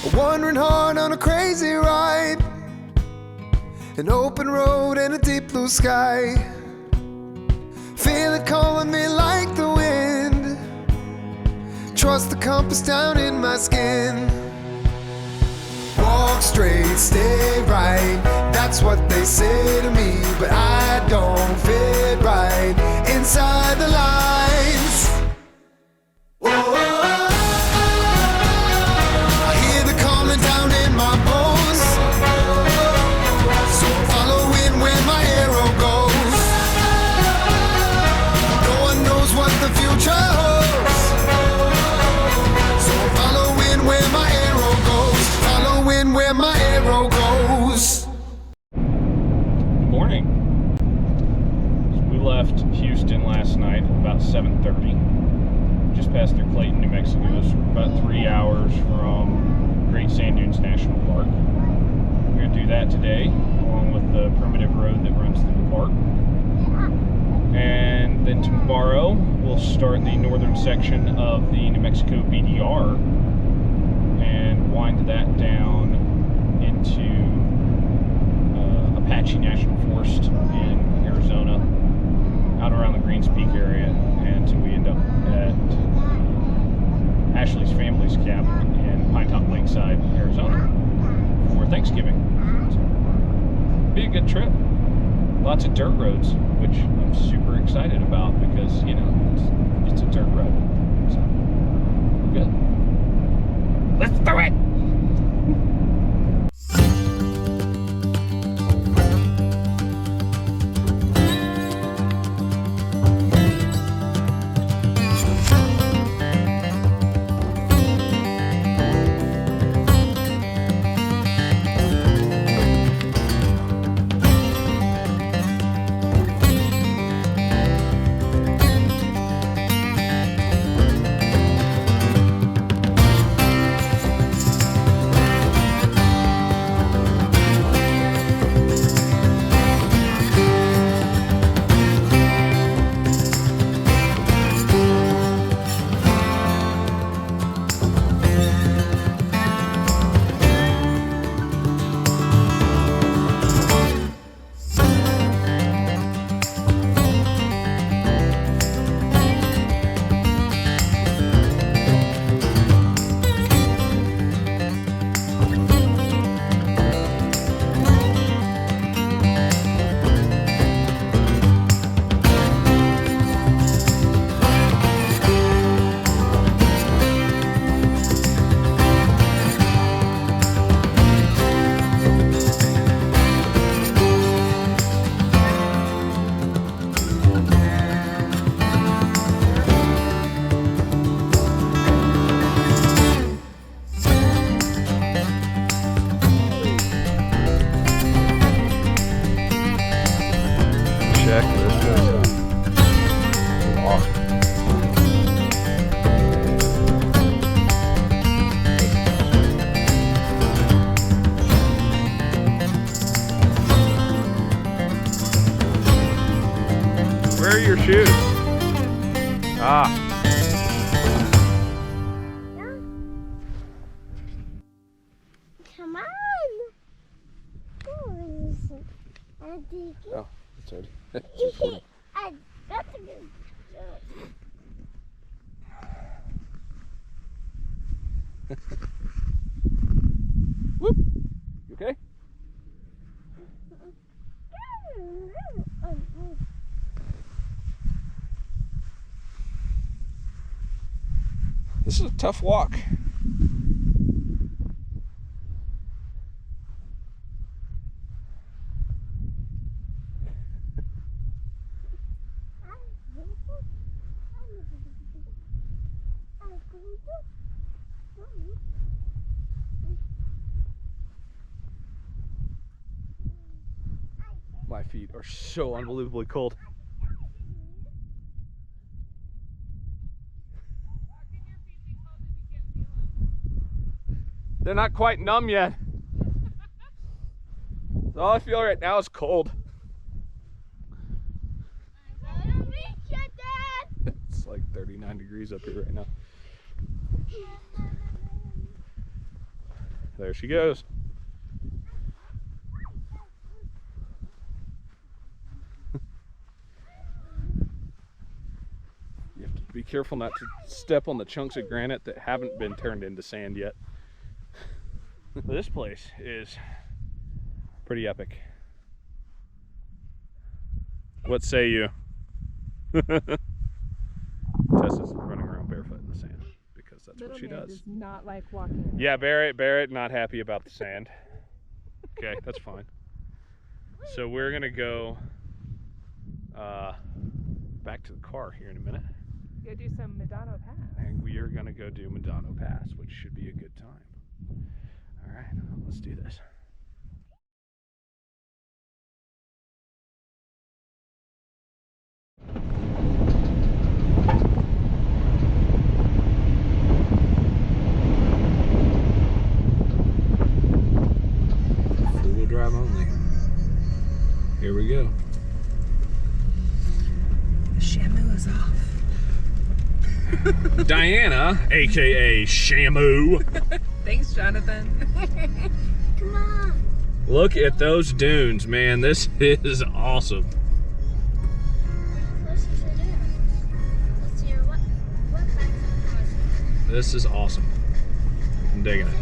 A wandering heart on a crazy ride, an open road and a deep blue sky. Feel it calling me like the wind. Trust the compass down in my skin. Walk straight, stay right, that's what they say to me, but I don't fit right inside the lines. Whoa. I hear the calling down in my bones, so I'm following where my arrow goes. No one knows what the future holds, so I'm following where my arrow goes, following where my arrow goes. Good morning. We left Houston last night at about 7:30. Just passed through Clayton, New Mexico. So we're about 3 hours from Great Sand Dunes National Park. We're going to do that today, along with the primitive road that runs through the park. And then tomorrow, we'll start the northern section of the New Mexico BDR and wind that down into Apache National Forest in Arizona, out around the Greens Peak area, until we end up at Ashley's family's cabin in Pinetop Lakeside, Arizona for Thanksgiving. So, be a good trip. Lots of dirt roads, which I'm super excited about because, you know, it's a dirt road. So, good. Let's do it! Where are your shoes? Ah. Come on. Oh, it's already. That's a good Whoop. You okay? This is a tough walk. My feet are so unbelievably cold. They're not quite numb yet. All I feel right now is cold. It's like 39 degrees up here right now. There she goes. You have to be careful not to step on the chunks of granite that haven't been turned into sand yet. This place is pretty epic. What say you? Tessa's running around barefoot in the sand because that's what she does. Does not like walking. Yeah, Barrett, not happy about the sand. Okay, that's fine. So we're gonna go back to the car here in a minute. Go do some Medano Pass. And we are gonna go do Medano Pass, which should be a good time. All right, let's do this. Four-wheel drive only. Here we go. The Shamu is off. Diana, aka Shamu. Thanks, Jonathan. Come on. Look at those dunes, man. This is awesome. What's your do? What's your what back's on the This is awesome. I'm digging it.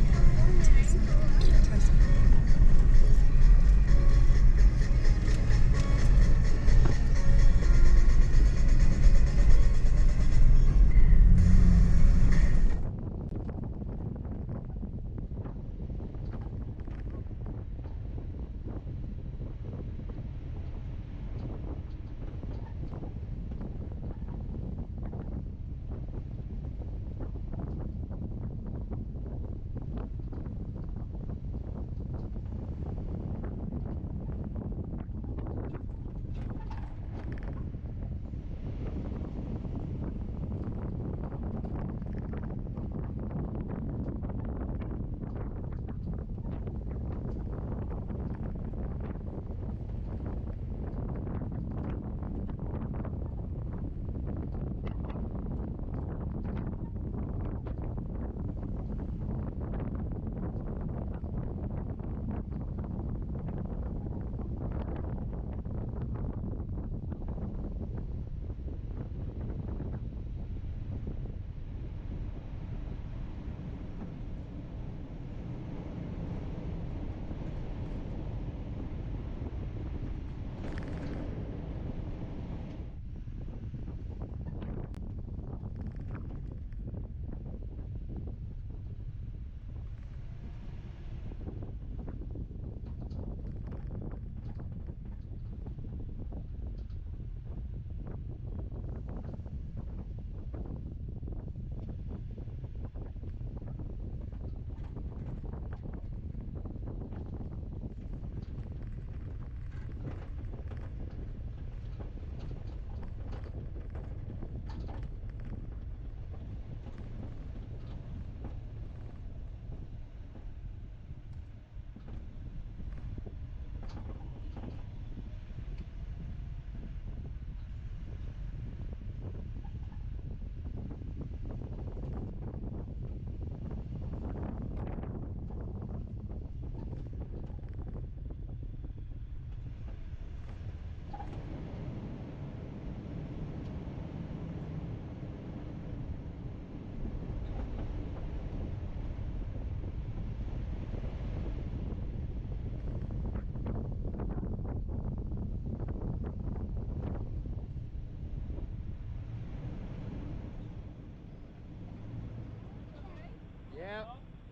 Yeah.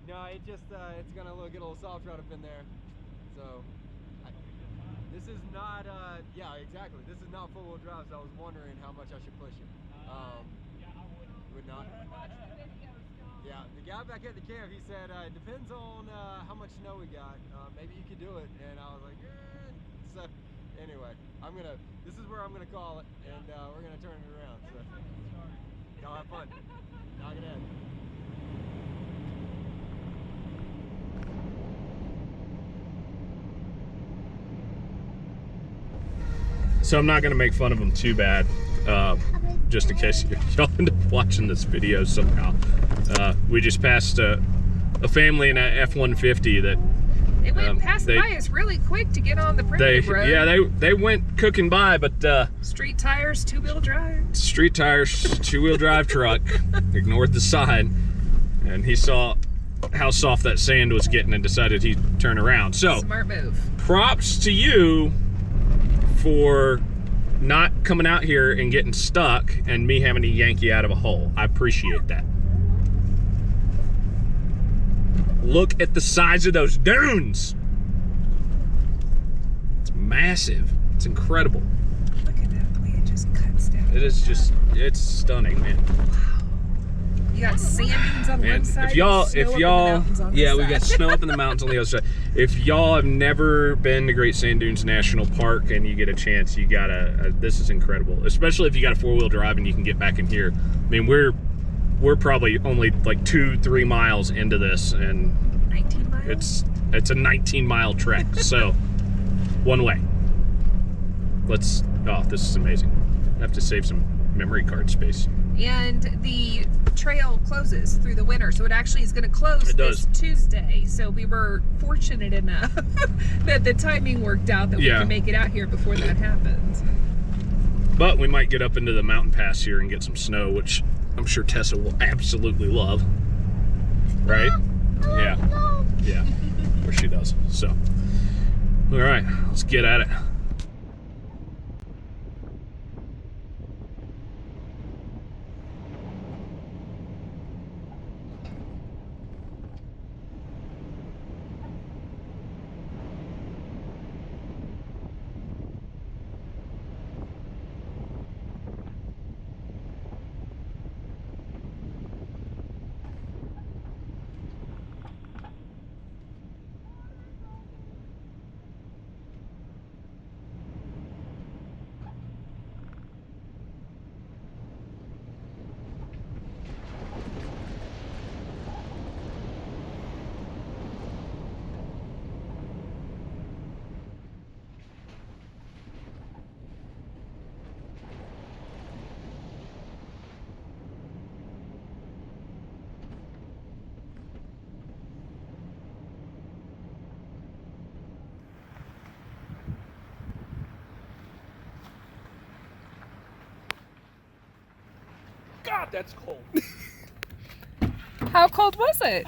No, it just it's gonna get a little soft right up in there. So this is not yeah, exactly. This is not four-wheel drive, so I was wondering how much I should push it. Yeah, I would not. Yeah, the guy back at the camp, he said it depends on how much snow we got. Maybe you could do it, and I was like, yeah. So anyway, this is where I'm gonna call it, and we're gonna turn it around. So y'all have fun. Knock it in. So I'm not going to make fun of them too bad, just in case y'all end up watching this video somehow. We just passed a family in a F-150 that They went past by us really quick to get on the primitive road. they went cooking by, but Street tires, two-wheel drive. street tires, two-wheel drive truck, ignored the sign, and he saw how soft that sand was getting and decided he'd turn around. So Smart move. props to you for not coming out here and getting stuck and me having to yank you out of a hole. I appreciate that. Look at the size of those dunes. It's massive. It's incredible. Look at that, the way it just cuts down. It is just, it's stunning, man. You got sand dunes on Man, one side. if y'all, and snow up in the mountains on the yeah, we side. got snow up in the mountains on the other side. If y'all have never been to Great Sand Dunes National Park and you get a chance, you gotta. This is incredible, especially if you got a four-wheel drive and you can get back in here. I mean, we're probably only like 2-3 miles into this, and 19 miles? it's a 19-mile trek. So one way. This is amazing. I have to save some memory card space. And the trail closes through the winter, so it actually is going to close this Tuesday. So we were fortunate enough that the timing worked out that we can make it out here before that happens. But we might get up into the mountain pass here and get some snow, which I'm sure Tessa will absolutely love. Right? Yeah. Yeah. Of course she does. So, all right, let's get at it. God, that's cold. How cold was it?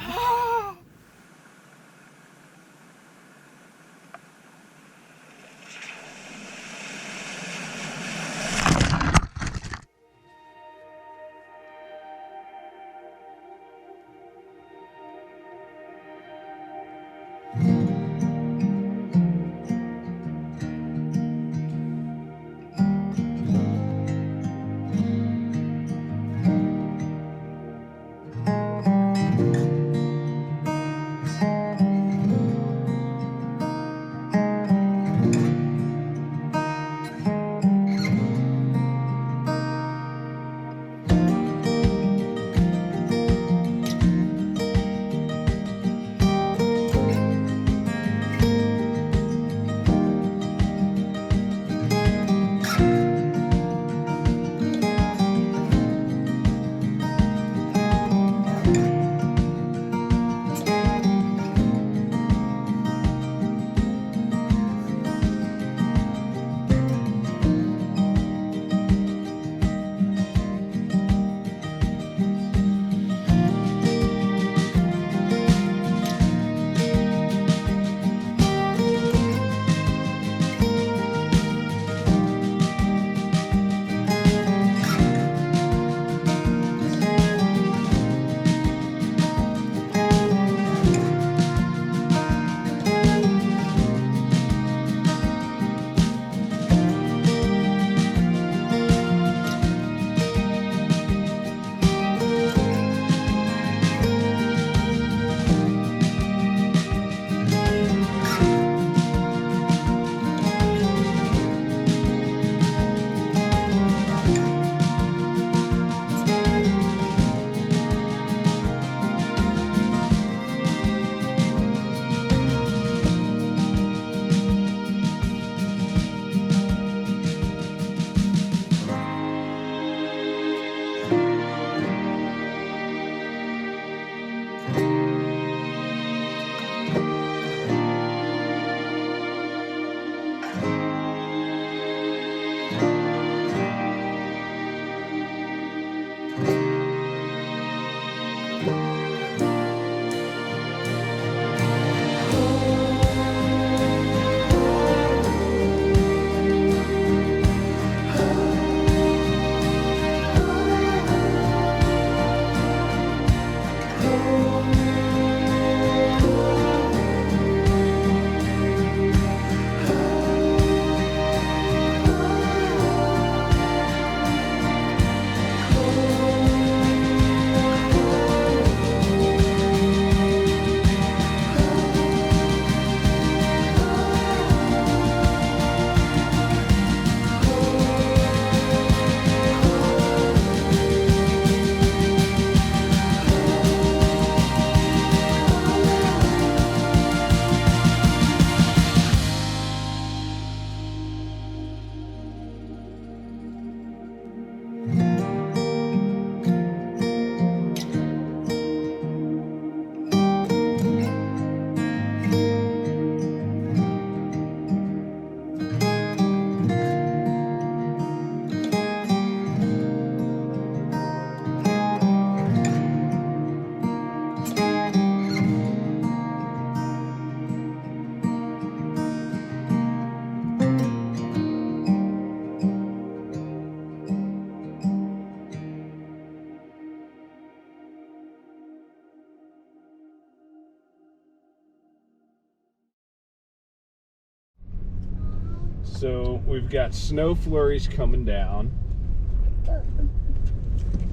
So we've got snow flurries coming down.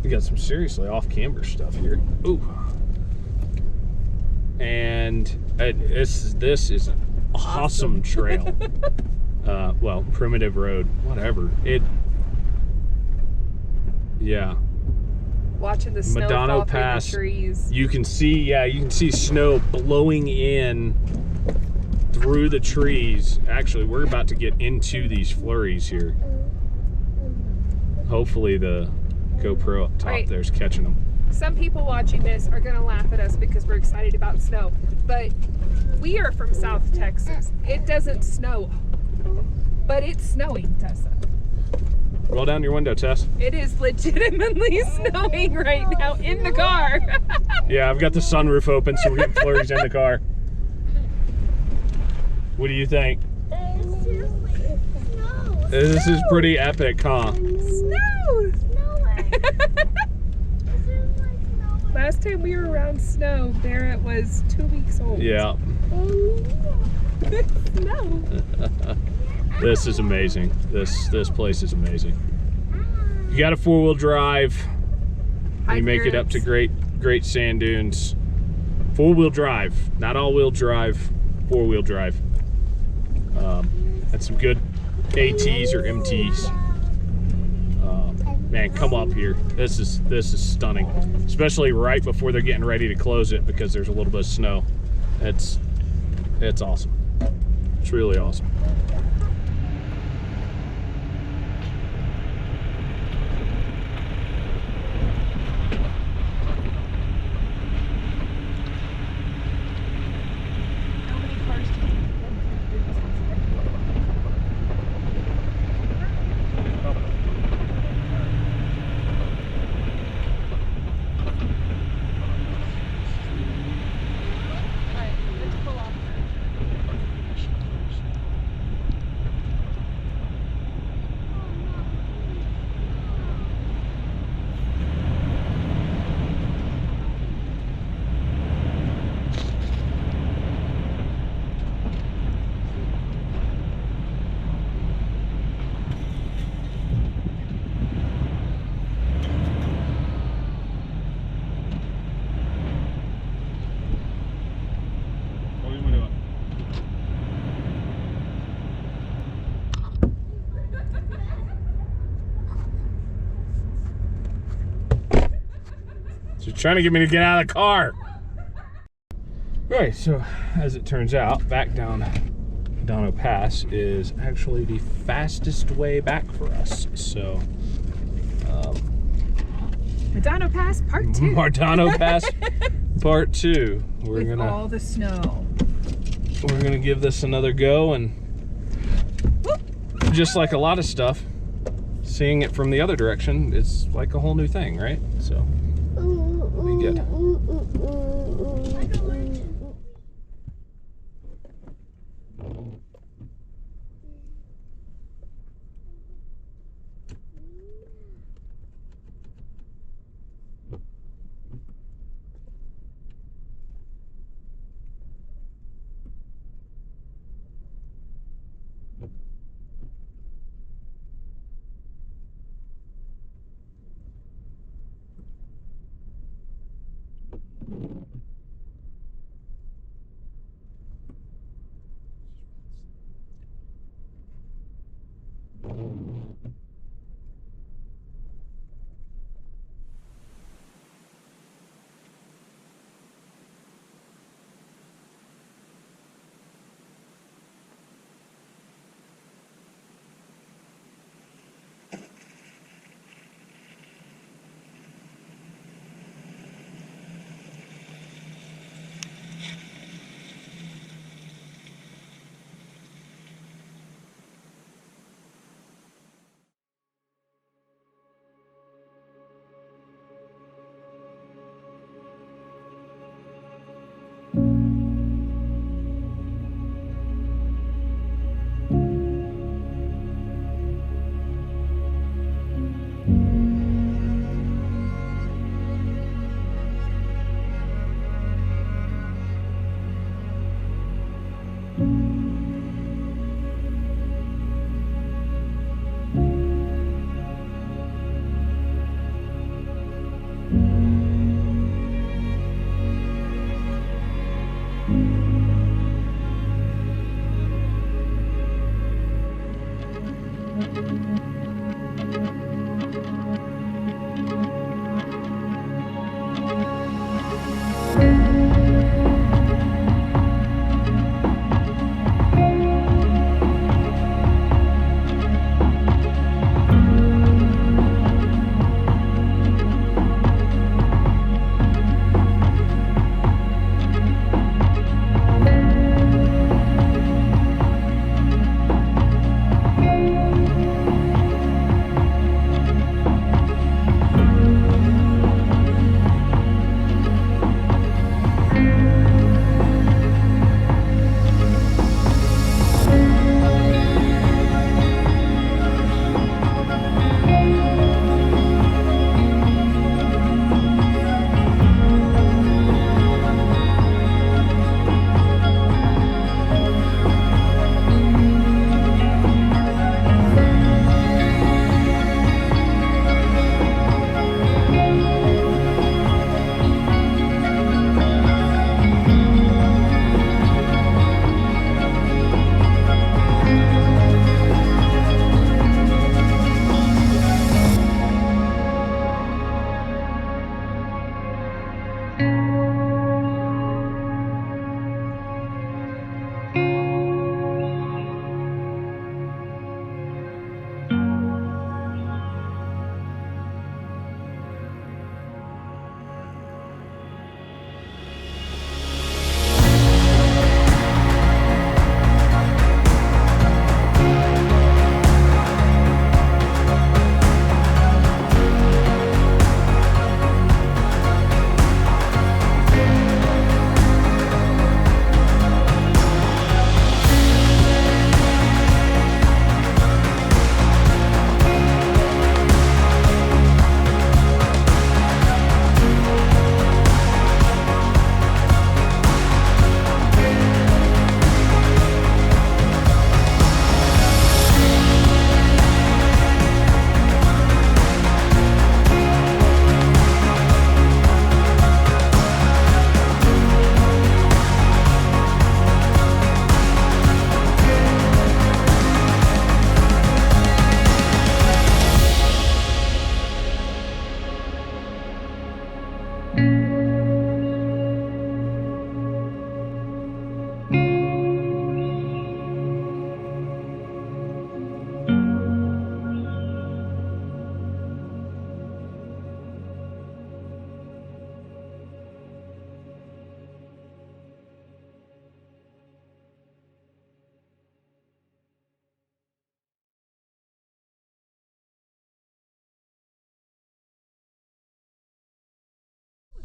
We got some seriously off-camber stuff here. Ooh. And this is an awesome trail. Well, primitive road, whatever. Yeah. Watching the snow Medano fall Pass. through the trees. You can see snow blowing in through the trees. Actually, we're about to get into these flurries here. Hopefully the GoPro up top there's catching them. Some people watching this are going to laugh at us because we're excited about snow, but we are from South Texas. It doesn't snow, but it's snowing, Tessa. Roll down your window, Tess. It is legitimately snowing right now in the car. Yeah, I've got the sunroof open, so we're getting flurries in the car. What do you think? This is pretty epic, huh? Snow! Last time we were around snow, Barrett was 2 weeks old. Yeah. Snow. This is amazing. This place is amazing. You got a 4-wheel drive, and you make it up to great sand dunes. 4-wheel drive, not all-wheel drive, 4-wheel drive. And some good ATs or MTs. Man, come up here. This is stunning, especially right before they're getting ready to close it because there's a little bit of snow. It's awesome. It's really awesome. She's trying to get me to get out of the car. Right, so as it turns out, back down Medano Pass is actually the fastest way back for us. So, Medano Pass Part 2. Medano Pass Part 2. With all the snow. We're gonna give this another go, and just like a lot of stuff, seeing it from the other direction is like a whole new thing, right? So, it'll be good.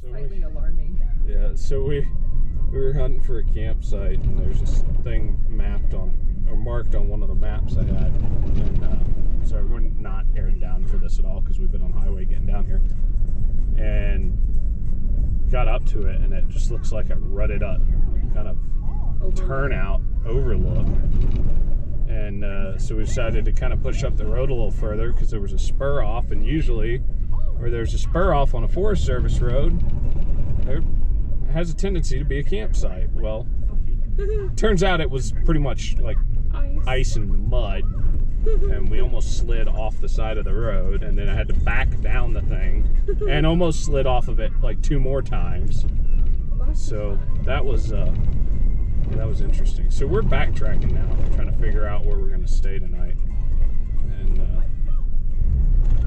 Slightly alarming. Yeah, so we were hunting for a campsite, and there's this thing mapped on, or marked on one of the maps I had. And sorry, we're not aired down for this at all because we've been on highway getting down here. And got up to it, and it just looks like a rutted up kind of turnout overlook. And so we decided to kind of push up the road a little further because there was a spur off, and usually where there's a spur off on a Forest Service road, there has a tendency to be a campsite. Well, turns out it was pretty much like ice and mud, and we almost slid off the side of the road, and then I had to back down the thing and almost slid off of it like 2 more times. So that was interesting. So we're backtracking now, trying to figure out where we're going to stay tonight. And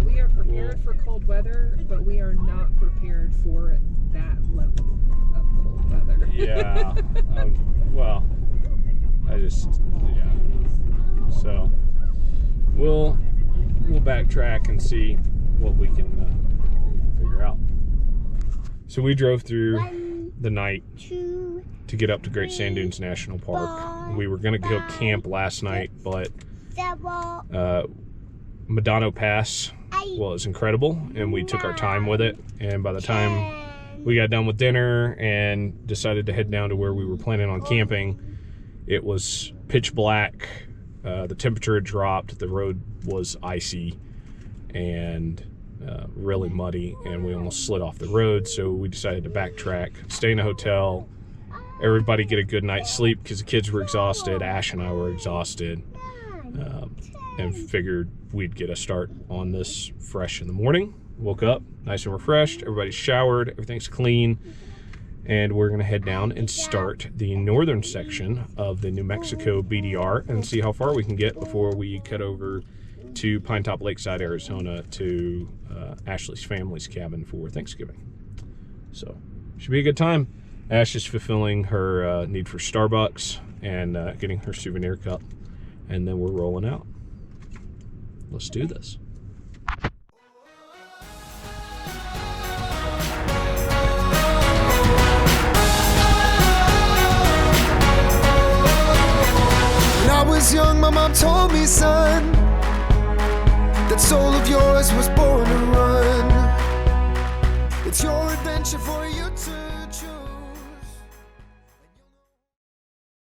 we are prepared for cold weather, but we are not prepared for that level of cold weather. Yeah. Well, yeah. So we'll backtrack and see what we can figure out. So we drove through the night to get up to Great Sand Dunes National Park. We were going to go camp last night, but Medano Pass was incredible, and we took our time with it. And by the time we got done with dinner and decided to head down to where we were planning on camping, it was pitch black. The temperature had dropped. The road was icy and really muddy, and we almost slid off the road. So we decided to backtrack, stay in a hotel, everybody get a good night's sleep because the kids were exhausted. Ash and I were exhausted. and figured we'd get a start on this fresh in the morning. Woke up nice and refreshed, everybody's showered, everything's clean, and we're gonna head down and start the northern section of the New Mexico BDR and see how far we can get before we cut over to Pinetop Lakeside, Arizona, to Ashley's family's cabin for Thanksgiving. So should be a good time. Ash is fulfilling her need for Starbucks and getting her souvenir cup, and then we're rolling out. Let's do this. When I was young, my mom told me, son, that soul of yours was born to run. It's your adventure for you to